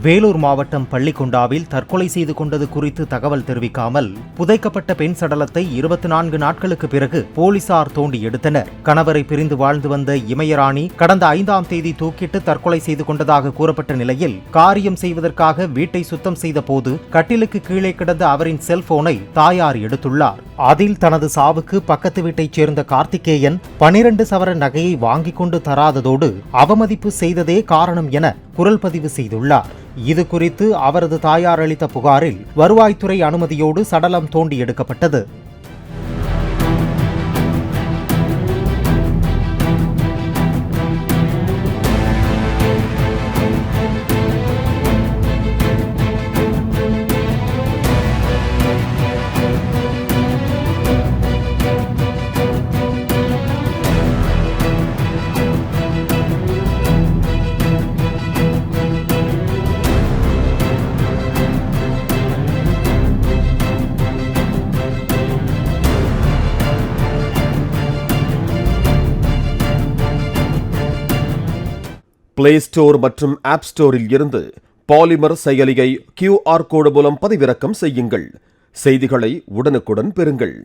வேலூர் மாவட்டம் பள்ளிக்கொண்டாவில் தற்கொலை செய்து கொண்டது குறித்து தகவல் தெரிவிக்காமல் புதைக்கப்பட்ட பெண் சடலத்தை 24 நாட்களுக்கு பிறகு போலீசார் தோண்டி எடுத்தனர். கணவரை பிரிந்து வாழ்ந்து வந்த இமயராணி கடந்த 5ஆம் தேதி தூக்கிட்டு தற்கொலை செய்து கொண்டதாக கூறப்பட்ட நிலையில் காரியம் செய்வதற்காக வீட்டை சுத்தம் செய்த போது கட்டிலுக்கு கீழே கிடந்த அவரின் செல்போனை தாயார் எடுத்துள்ளார். அதில் தனது சாவுக்கு பக்கத்து வீட்டைச் சேர்ந்த கார்த்திகேயன் 12 சவரன் நகையை வாங்கிக் கொண்டு தராததோடு அவமதிப்பு செய்ததே காரணம் என குரல் பதிவு செய்துள்ளார். இது குறித்து அவரது தாயார் அளித்த புகாரில் வருவாய்த்துறை அனுமதியோடு சடலம் தோண்டி எடுக்கப்பட்டது. பிளே ஸ்டோர் மற்றும் ஆப் ஸ்டோரில் இருந்து பாலிமர் செயலியை QR கோடு மூலம் பதிவிறக்கம் செய்யுங்கள். செய்திகளை உடனுக்குடன் பெறுங்கள்.